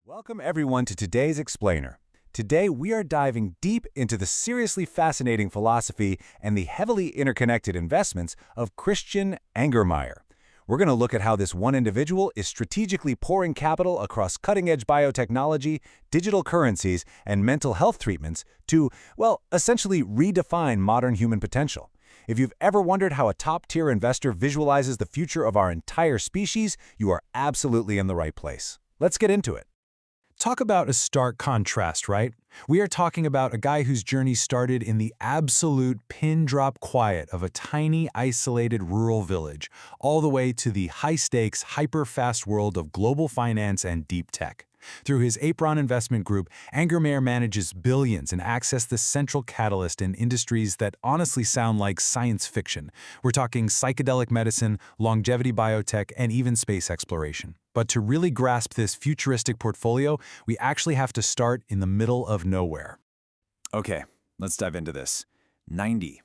Welcome everyone to today's Explainer. Today we are diving deep into the seriously fascinating philosophy and the heavily interconnected investments of Christian Angermayer. We're going to look at how this one individual is strategically pouring capital across cutting-edge biotechnology, digital currencies, and mental health treatments to, well, essentially redefine modern human potential. If you've ever wondered how a top-tier investor visualizes the future of our entire species, you are absolutely in the right place. Let's get into it. Talk about a stark contrast, right? We are talking about a guy whose journey started in the absolute pin-drop quiet of a tiny, isolated rural village, all the way to the high-stakes, hyper-fast world of global finance and deep tech. Through his Apron investment group, Angermayer manages billions and access the central catalyst in industries that honestly sound like science fiction. We're talking psychedelic medicine, longevity biotech, and even space exploration. But to really grasp this futuristic portfolio, we actually have to start in the middle of nowhere. Okay, let's dive into this. 90.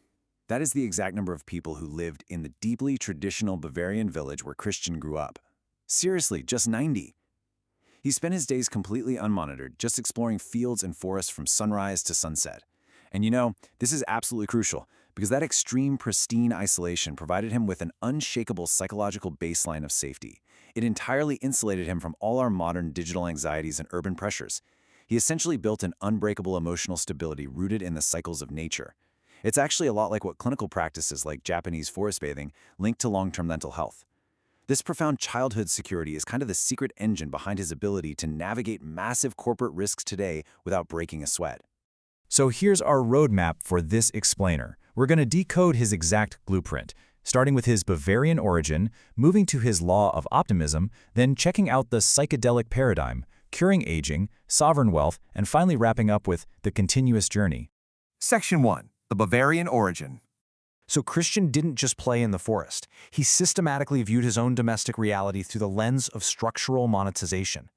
That is the exact number of people who lived in the deeply traditional Bavarian village where Christian grew up. Seriously, just 90. He spent his days completely unmonitored, just exploring fields and forests from sunrise to sunset. And you know, this is absolutely crucial, because that extreme, pristine isolation provided him with an unshakable psychological baseline of safety. It entirely insulated him from all our modern digital anxieties and urban pressures. He essentially built an unbreakable emotional stability rooted in the cycles of nature. It's actually a lot like what clinical practices like Japanese forest bathing link to long-term mental health. This profound childhood security is kind of the secret engine behind his ability to navigate massive corporate risks today without breaking a sweat. So here's our roadmap for this explainer. We're going to decode his exact blueprint, starting with his Bavarian origin, moving to his law of optimism, then checking out the psychedelic paradigm, curing aging, sovereign wealth, and finally wrapping up with the continuous journey. Section 1. The Bavarian Origin. So Christian didn't just play in the forest. He systematically viewed his own domestic reality through the lens of structural monetization.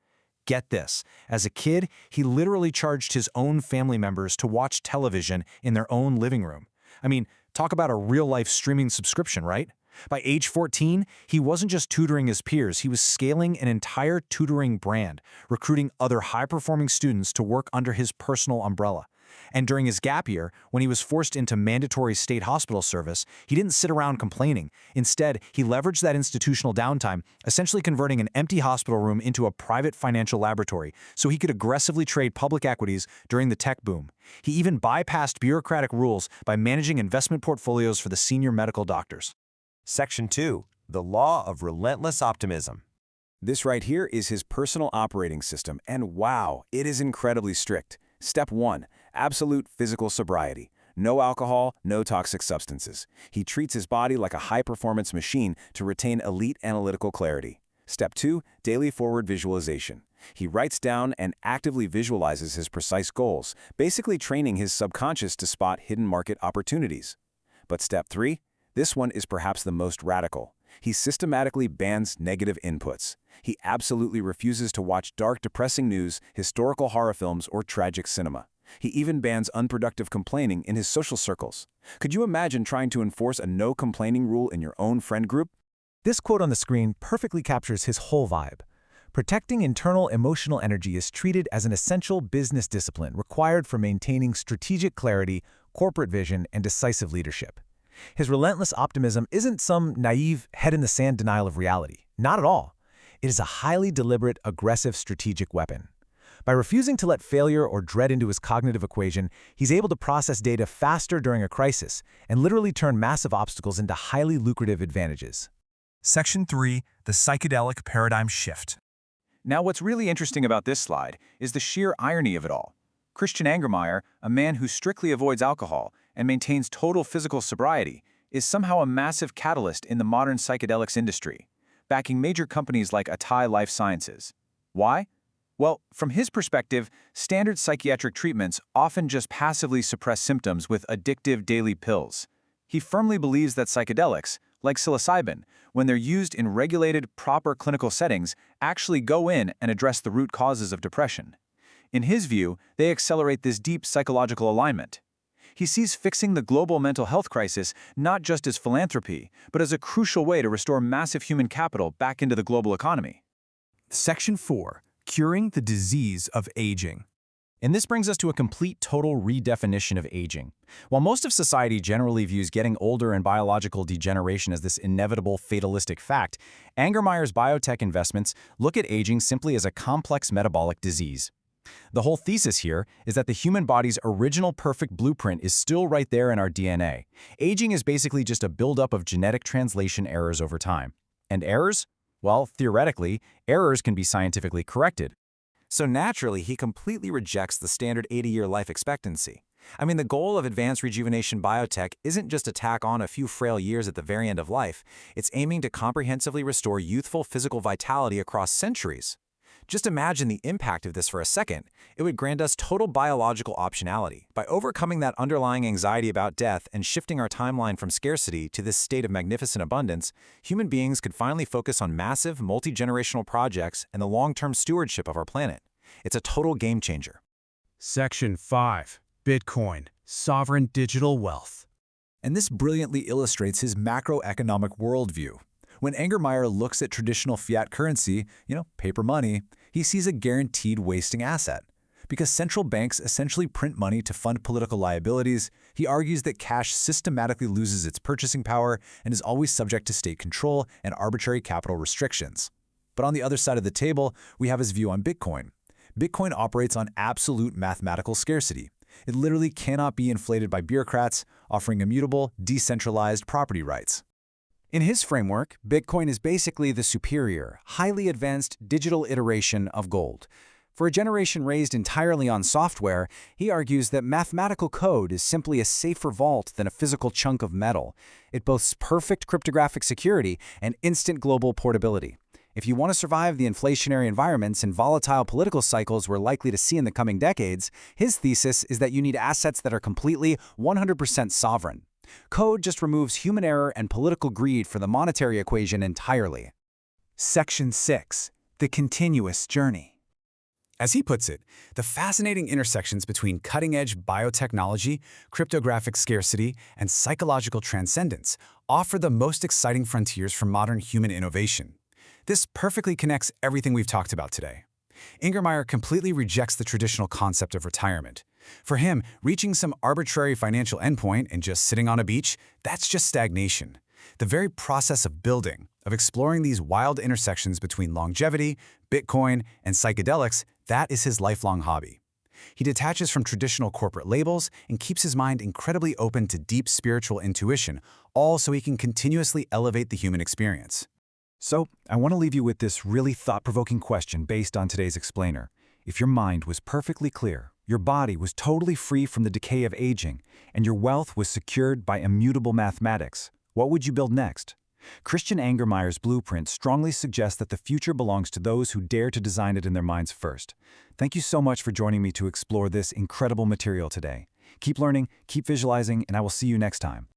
Get this, as a kid, he literally charged his own family members to watch television in their own living room. I mean, talk about a real-life streaming subscription, right? By age 14, he wasn't just tutoring his peers, he was scaling an entire tutoring brand, recruiting other high-performing students to work under his personal umbrella. And during his gap year, when he was forced into mandatory state hospital service, he didn't sit around complaining. Instead, he leveraged that institutional downtime, essentially converting an empty hospital room into a private financial laboratory so he could aggressively trade public equities during the tech boom. He even bypassed bureaucratic rules by managing investment portfolios for the senior medical doctors. Section 2. The Law of Relentless Optimism. This right here is his personal operating system, and wow, it is incredibly strict. Step 1. Absolute physical sobriety. No alcohol, no toxic substances. He treats his body like a high-performance machine to retain elite analytical clarity. Step 2. Daily forward visualization. He writes down and actively visualizes his precise goals, basically training his subconscious to spot hidden market opportunities. But Step 3. This one is perhaps the most radical. He systematically bans negative inputs. He absolutely refuses to watch dark, depressing news, historical horror films, or tragic cinema. He even bans unproductive complaining in his social circles. Could you imagine trying to enforce a no-complaining rule in your own friend group? This quote on the screen perfectly captures his whole vibe. Protecting internal emotional energy is treated as an essential business discipline required for maintaining strategic clarity, corporate vision, and decisive leadership. His relentless optimism isn't some naive, head-in-the-sand denial of reality. Not at all. It is a highly deliberate, aggressive strategic weapon. By refusing to let failure or dread into his cognitive equation, he's able to process data faster during a crisis and literally turn massive obstacles into highly lucrative advantages. Section 3. The Psychedelic Paradigm Shift. Now, what's really interesting about this slide is the sheer irony of it all. Christian Angermayer, a man who strictly avoids alcohol and maintains total physical sobriety, is somehow a massive catalyst in the modern psychedelics industry, backing major companies like Atai Life Sciences. Why? Well, from his perspective, standard psychiatric treatments often just passively suppress symptoms with addictive daily pills. He firmly believes that psychedelics, like psilocybin, when they're used in regulated, proper clinical settings, actually go in and address the root causes of depression. In his view, they accelerate this deep psychological alignment. He sees fixing the global mental health crisis not just as philanthropy, but as a crucial way to restore massive human capital back into the global economy. Section 4. curing the disease of aging. And this brings us to a complete total redefinition of aging. While most of society generally views getting older and biological degeneration as this inevitable fatalistic fact, Angermeyer's biotech investments look at aging simply as a complex metabolic disease. The whole thesis here is that the human body's original perfect blueprint is still right there in our DNA. Aging is basically just a buildup of genetic translation errors over time. And errors? Well, theoretically, errors can be scientifically corrected. So naturally, he completely rejects the standard 80-year life expectancy. I mean, the goal of advanced rejuvenation biotech isn't just to tack on a few frail years at the very end of life. It's aiming to comprehensively restore youthful physical vitality across centuries. Just imagine the impact of this for a second. It would grant us total biological optionality. By overcoming that underlying anxiety about death and shifting our timeline from scarcity to this state of magnificent abundance, human beings could finally focus on massive, multi-generational projects and the long-term stewardship of our planet. It's a total game changer. Section 5. Bitcoin, Sovereign Digital Wealth. And this brilliantly illustrates his macroeconomic worldview. When Angermayer looks at traditional fiat currency, paper money, he sees a guaranteed wasting asset. Because central banks essentially print money to fund political liabilities, he argues that cash systematically loses its purchasing power and is always subject to state control and arbitrary capital restrictions. But on the other side of the table, we have his view on Bitcoin. Bitcoin operates on absolute mathematical scarcity. It literally cannot be inflated by bureaucrats, offering immutable, decentralized property rights. In his framework, Bitcoin is basically the superior, highly advanced digital iteration of gold. For a generation raised entirely on software, he argues that mathematical code is simply a safer vault than a physical chunk of metal. It boasts perfect cryptographic security and instant global portability. If you want to survive the inflationary environments and volatile political cycles we're likely to see in the coming decades, his thesis is that you need assets that are completely 100% sovereign. Code just removes human error and political greed from the monetary equation entirely. Section 6. The continuous journey. As he puts it, the fascinating intersections between cutting-edge biotechnology, cryptographic scarcity, and psychological transcendence offer the most exciting frontiers for modern human innovation. This perfectly connects everything we've talked about today. Angermayer completely rejects the traditional concept of retirement. For him, reaching some arbitrary financial endpoint and just sitting on a beach, that's just stagnation. The very process of building, of exploring these wild intersections between longevity, Bitcoin, and psychedelics, that is his lifelong hobby. He detaches from traditional corporate labels and keeps his mind incredibly open to deep spiritual intuition, all so he can continuously elevate the human experience. So, I want to leave you with this really thought-provoking question based on today's explainer. If your mind was perfectly clear, your body was totally free from the decay of aging, and your wealth was secured by immutable mathematics, what would you build next? Christian Angermeyer's blueprint strongly suggests that the future belongs to those who dare to design it in their minds first. Thank you so much for joining me to explore this incredible material today. Keep learning, keep visualizing, and I will see you next time.